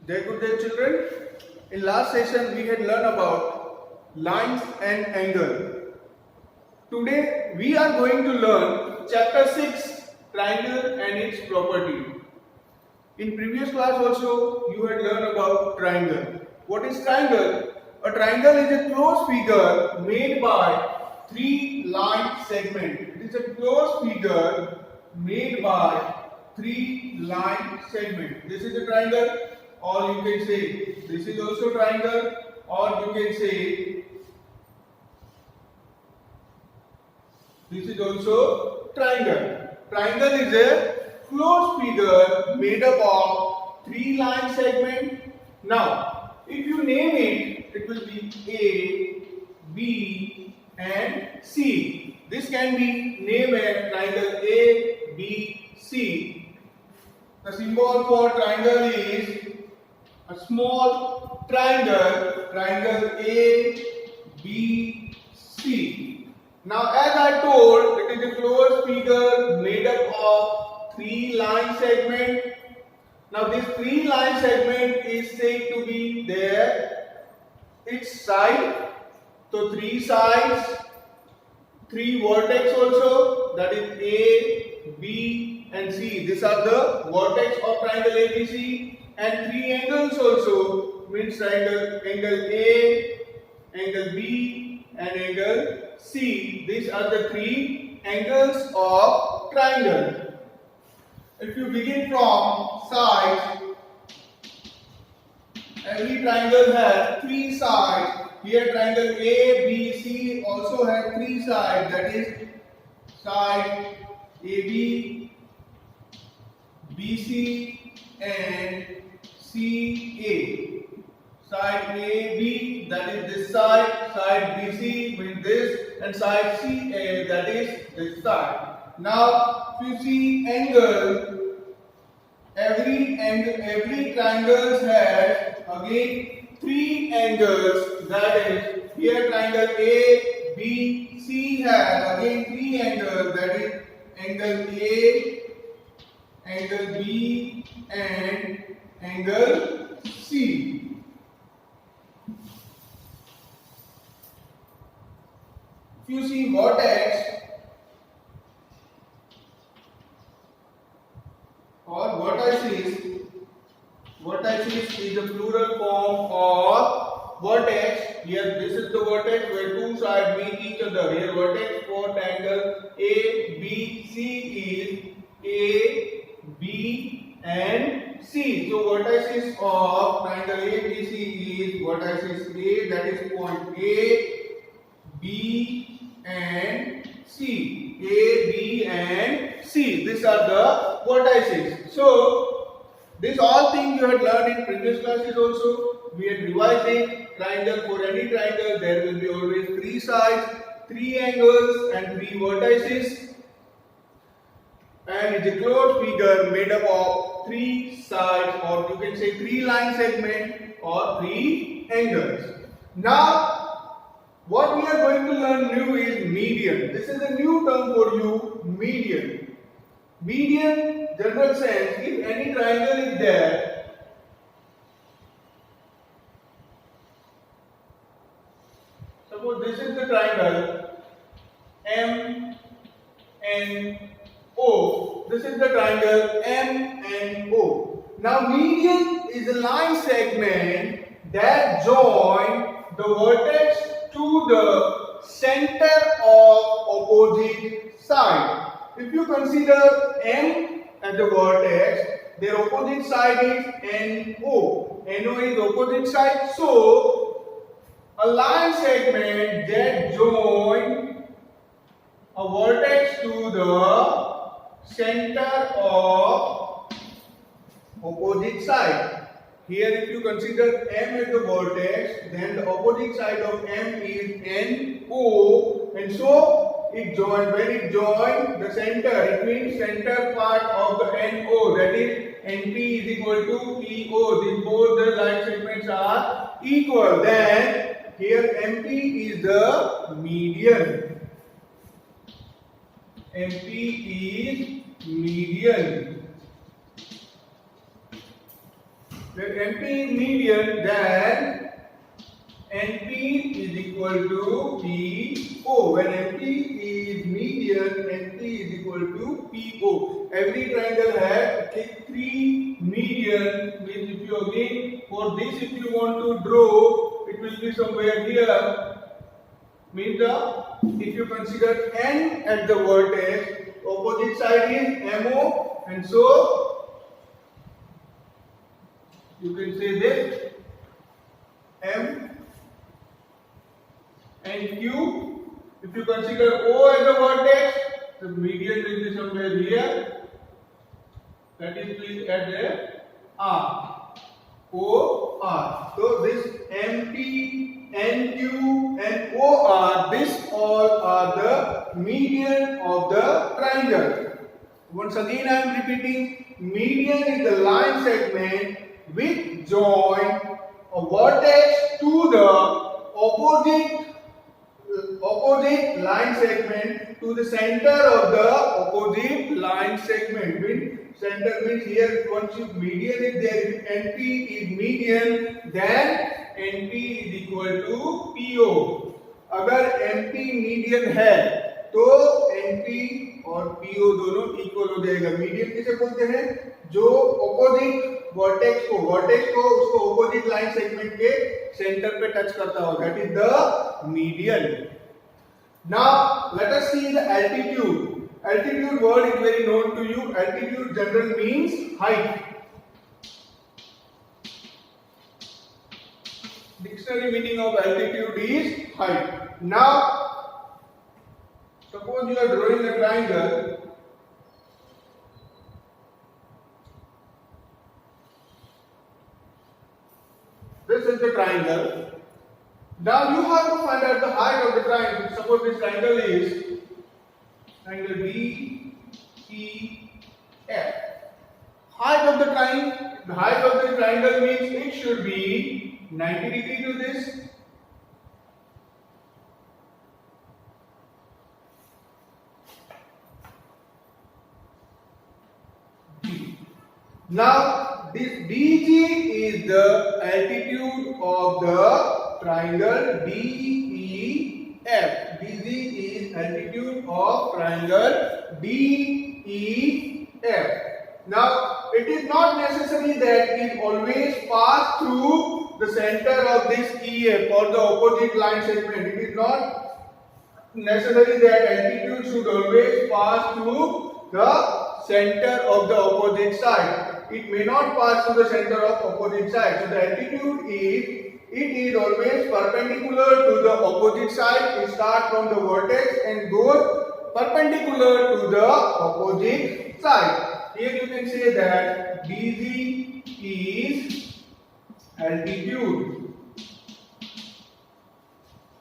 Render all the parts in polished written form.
Jai good day children. In last session we had learned about lines and angle. Today we are going to learn chapter 6 triangle and its property. In previous class also you had learned about triangle. What is triangle? A triangle is a closed figure made by three line segments. It is a closed figure made by three line segments. This is a triangle, or you can say this is also triangle, or you can say this is also triangle. Triangle is a closed figure made up of three line segments. Now, if you name it, it will be A, B and C. This can be named as triangle A, B, C. The symbol for triangle is a small triangle, triangle A, B, C. Now as I told, it is a closed figure made up of three line segments. Now this three line segment is said to be there, its side. So three sides, three vertex also, that is A, B and C. These are the vertex of triangle ABC, and three angles also, means triangle angle A, angle B and angle C. These are the three angles of triangle. If you begin from sides, every triangle has three sides. Here triangle A, B, C also has three sides, that is side AB, BC and CA. Side AB, that is this side, side BC means this, and side CA, that is this side. Now if you see angle, every triangle has again three angles, that is here triangle A, B, C has again three angles, that is angle A, angle B and angle C. If you see vertex or vertices, vertices is a plural form of vertex. Here this is the vertex where two sides meet each other. Here vertex for triangle A, B, C is A, B and C. So vertices of triangle A, B, C is vertices A, that is point A, B and C. A, B and C. These are the vertices. So these all things you had learned in previous classes also. We had revised it. Triangle, for any triangle there will be always three sides, three angles and three vertices. And it's a closed figure made up of three sides, or you can say three line segment or three angles. Now what we are going to learn new is median. This is a new term for you, median. Median, general sense, if any triangle is there, suppose this is the triangle M N O. This is the triangle M N O. Now median is a line segment that join the vertex to the center of opposite side. If you consider M as the vertex, their opposite side is NO. NO is opposite side. So a line segment that join a vertex to the center of opposite side. Here if you consider M as the vertex, then the opposite side of M is NO, and so it joins, when it joins the center, it means center part of the NO, that is NP is equal to PO. These both the line segments are equal. Then here MP is the median. MP is median. When NP is median, then NP is equal to PO. When NP is median, NP is equal to PO. Every triangle has three median. Means if you again for this, if you want to draw, it will be somewhere here. Means if you consider N at the vertex, opposite side is MO, and so you can say this M and Q. If you consider O as a vertex, the median will be somewhere here. That is please add there R. O R. So this MP, NQ and OR, this all are the median of the triangle. Once again I am repeating, median is the line segment which join a vertex to the opposite line segment to the center of the opposite line segment. Center means here once you median is there, if NP is median, then NP is equal to PO. अगर NP median है तो NP और PO दोनों equal हो जाएगा. Median किसे बोलते हैं? जो ऑपोजिट वर्टेक्स को उसको ऑपोजिट लाइन सेगमेंट के सेंटर पे टच करता हो, that is the median. Now let us see the altitude. Altitude word is very known to you. Altitude general means height. Dictionary meaning of altitude is height. Now suppose you are drawing a triangle. This is the triangle. Now you have to find out the height of the triangle. Suppose this triangle is triangle DEF. Height of the triangle means it should be 90 degree to this. Now this DG is the altitude of the triangle DEF. DG is altitude of triangle DEF. Now it is not necessary that it always pass through the center of this EF or the opposite line segment. It is not necessary that altitude should always pass through the center of the opposite side. It may not pass through the center of opposite side. So the altitude is always perpendicular to the opposite side. It starts from the vertex and goes perpendicular to the opposite side. Here you can say that DG is altitude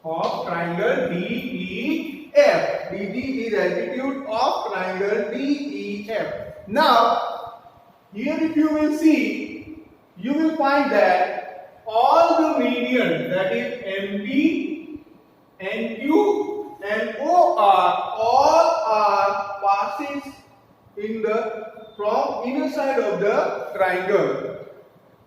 of triangle DEF. DG is altitude of triangle DEF. Now, here if you will see, you will find that all the median, that is MP, NQ and OR, all are passes in the from inner side of the triangle.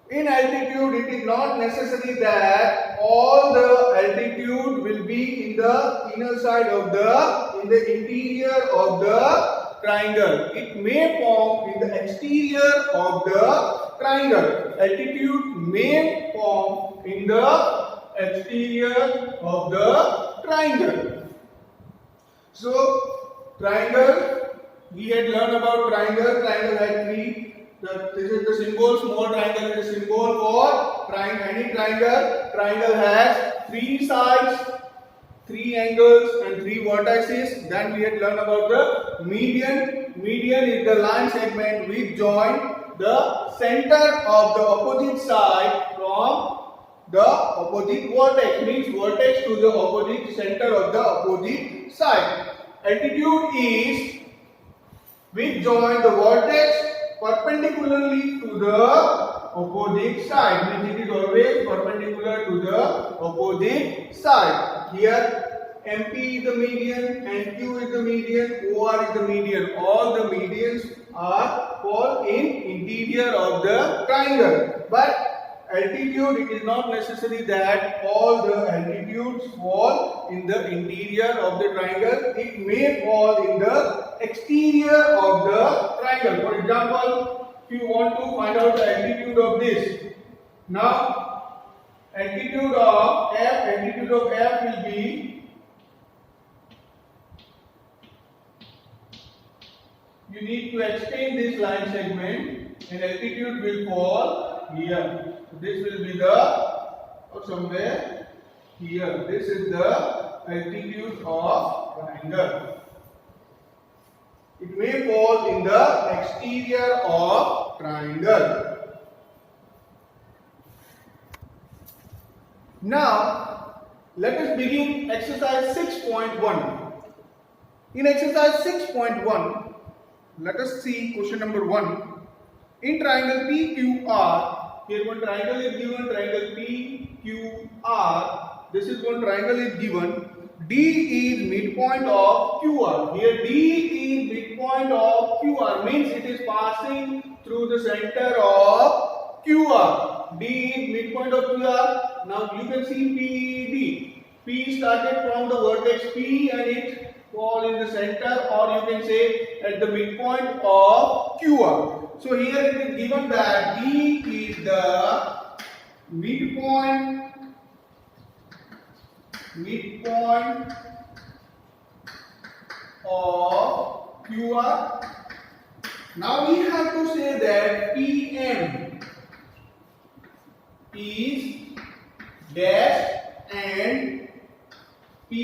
In altitude, it is not necessary that all the altitude will be in the inner side of in the interior of the triangle. It may form in the exterior of the triangle. Altitude may form in the exterior of the triangle. So, triangle, we had learned about triangle. Triangle had three. This is the symbol. Small triangle is a symbol for any triangle. Triangle has three sides, three angles and three vertices. Then we had learned about the median. Median is the line segment which join the center of the opposite side from the opposite vertex. Means vertex to the opposite center of the opposite side. Altitude is which join the vertex perpendicularly to the opposite side. Means it is always perpendicular to the opposite side. Here MP is the median, NQ is the median, OR is the median. All the medians are fall in interior of the triangle. But altitude, it is not necessary that all the altitudes fall in the interior of the triangle. It may fall in the exterior of the triangle. For example, if you want to find out the altitude of this, now altitude of F will be, you need to extend this line segment and altitude will fall here. So this will be the, or somewhere here. This is the altitude of triangle. It may fall in the exterior of triangle. Now, let us begin exercise 6.1. In exercise 6.1, let us see question number 1. In triangle PQR, here one triangle is given, triangle PQR. This is one triangle is given. D is midpoint of QR. Here D is midpoint of QR, means it is passing through the center of QR. D is midpoint of QR. Now you can see PD. P started from the vertex P and it fall in the center, or you can say at the midpoint of QR. So here it is given that D is the midpoint of QR. Now we have to say that PM is dash and PD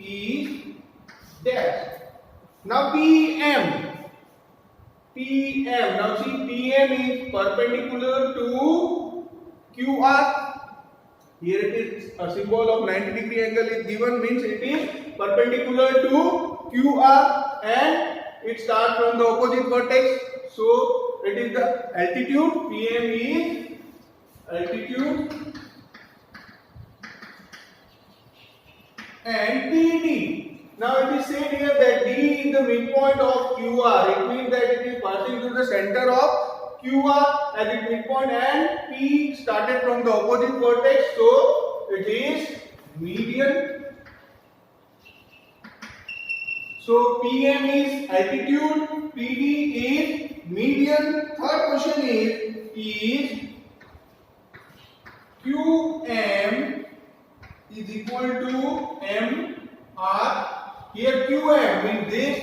is dash. Now PM. Now see, PM is perpendicular to QR. Here it is a symbol of 90-degree angle is given, means it is perpendicular to QR and it starts from the opposite vertex. So it is the altitude. PM is altitude and PD. Now it is said here that D is the midpoint of QR. It means that it is passing through the center of QR at its midpoint and P started from the opposite vertex. So it is median. So PM is altitude, PD is median. Third question is QM is equal to MR. Here QM means this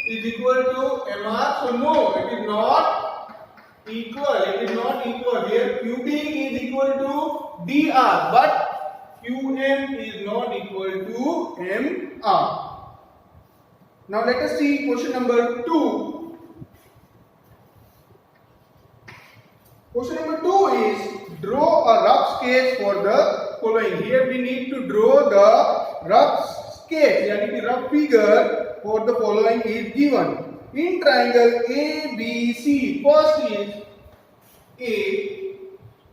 is equal to MR. So no, it is not equal. It is not equal. Here QD is equal to DR, but QM is not equal to MR. Now let us see question number 2. Question number 2 is draw a rough sketch for the following. Here we need to draw the rough sketch, yani the rough figure for the following is given. In triangle ABC, first is A.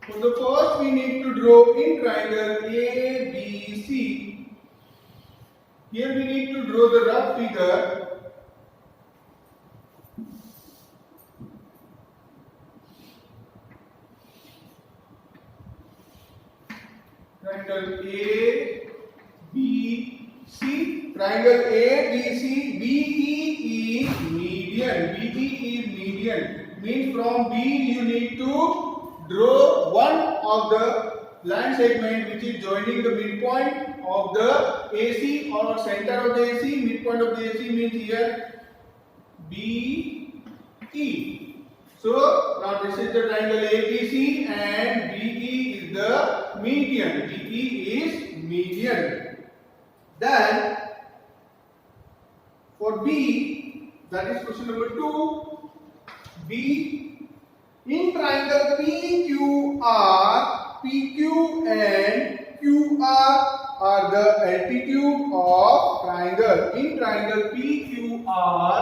For the first we need to draw in triangle ABC. Here we need to draw the rough figure. Triangle A, B, C. Triangle A, B, C. BE is median. BE is median. Means from B you need to draw one of the line segment which is joining the midpoint of the AC or center of the AC. Midpoint of the AC means here BE. So now this is the triangle ABC and BE is the median. BE is median. Then for B, that is question number 2. B, in triangle PQR, PQ and QR are the altitude of triangle. In triangle PQR,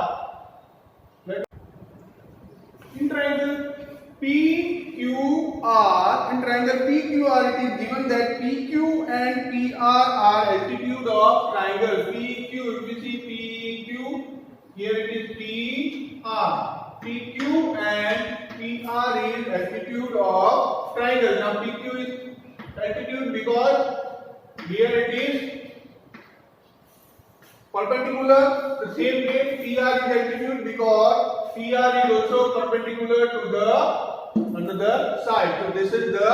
in triangle PQR, it is given that PQ and PR are altitude of triangle. PQ, if you see PQ, here it is PR. PR. PQ and PR is altitude of triangle. Now PQ is altitude because here it is perpendicular. The same way PR is altitude because PR is also perpendicular to the another side. So this is the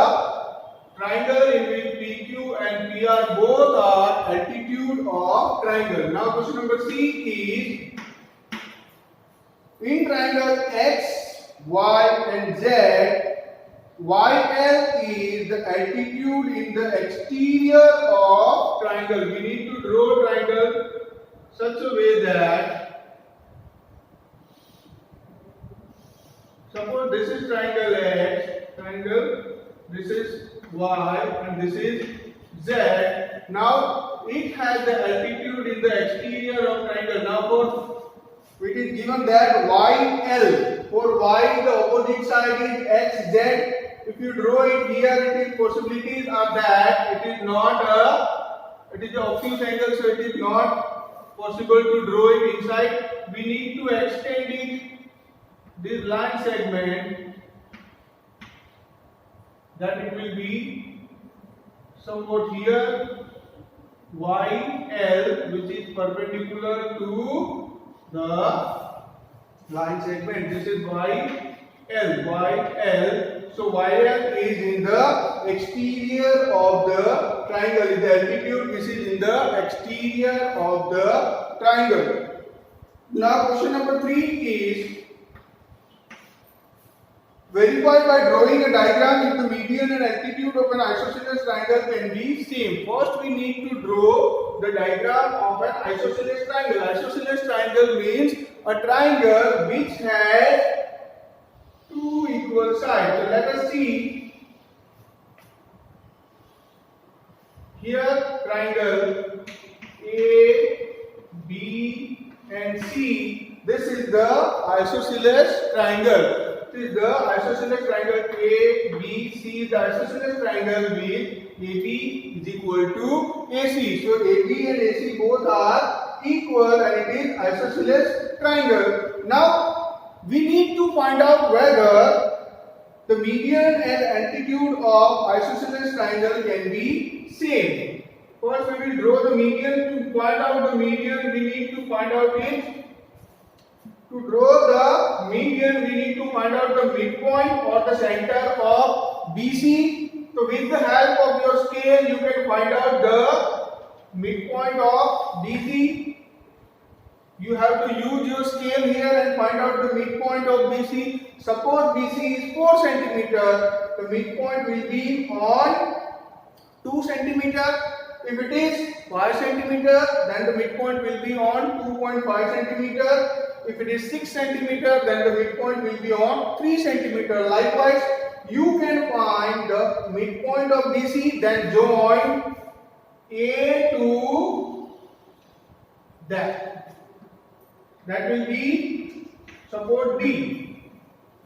triangle in which PQ and PR both are altitude of triangle. Now question number C is in triangle X, Y and Z, YL is the altitude in the exterior of triangle. We need to draw triangle such a way that suppose this is triangle X, this is Y and this is Z. Now it has the altitude in the exterior of triangle. Now for it is given that YL, for Y the opposite side is XZ. If you draw it here, it is possibilities are that it is an obtuse angle, so it is not possible to draw it inside. We need to extend it, this line segment, that it will be somewhat here YL, which is perpendicular to the line segment. This is YL. So YL is in the exterior of the triangle. Is the altitude. This is in the exterior of the triangle. Now question number 3 is verify by drawing a diagram if the median and altitude of an isosceles triangle can be same. First we need to draw the diagram of an isosceles triangle. Isosceles triangle means a triangle which has two equal sides. So let us see here triangle A, B and C. This is the isosceles triangle. This is the isosceles triangle A, B, C is the isosceles triangle with AB is equal to AC. So AB and AC both are equal and it is isosceles triangle. Now we need to find out whether the median and altitude of isosceles triangle can be same. First we will draw the median. To find out the median we need to find out it. To draw the median, we need to find out the midpoint or the center of BC. So with the help of your scale, you can find out the midpoint of BC. You have to use your scale here and find out the midpoint of BC. Suppose BC is 4 centimeter, the midpoint will be on 2 centimeter. If it is 5 centimeter, then the midpoint will be on 2.5 centimeter. If it is 6 centimeter, then the midpoint will be on 3 centimeter. Likewise, you can find the midpoint of BC, then join A to that. That will be support D.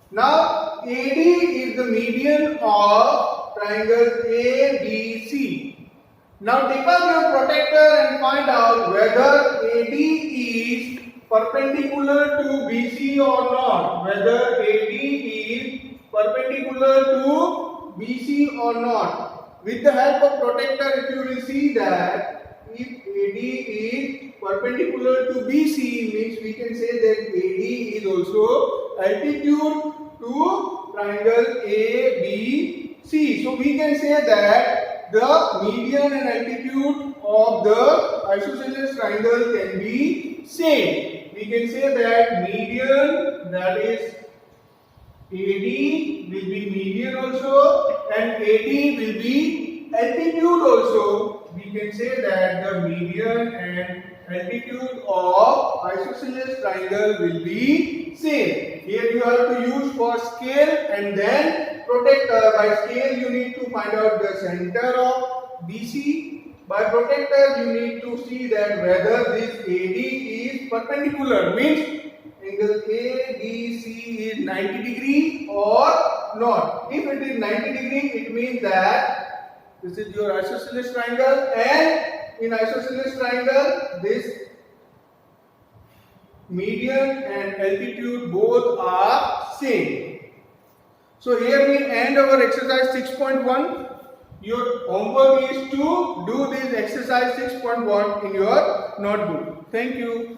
Now, AD is the median of triangle ABC. Now take out your protractor and find out whether AD is perpendicular to BC or not. Whether AD is perpendicular to BC or not. With the help of protractor, if you will see that if AD is perpendicular to BC, means we can say that AD is also altitude to triangle ABC. So we can say that the median and altitude of the isosceles triangle can be same. We can say that median, that is AD will be median also and AD will be altitude also. We can say that the median and altitude of isosceles triangle will be same. Here you have to use for scale and then protractor. By scale you need to find out the center of BC. By protractor you need to see that whether this AD is perpendicular, means angle ABC is 90 degree or not. If it is 90 degree, it means that this is your isosceles triangle, and in isosceles triangle this median and altitude both are same. So here we end our exercise 6.1. Your homework is to do this exercise 6.1 in your notebook. Thank you.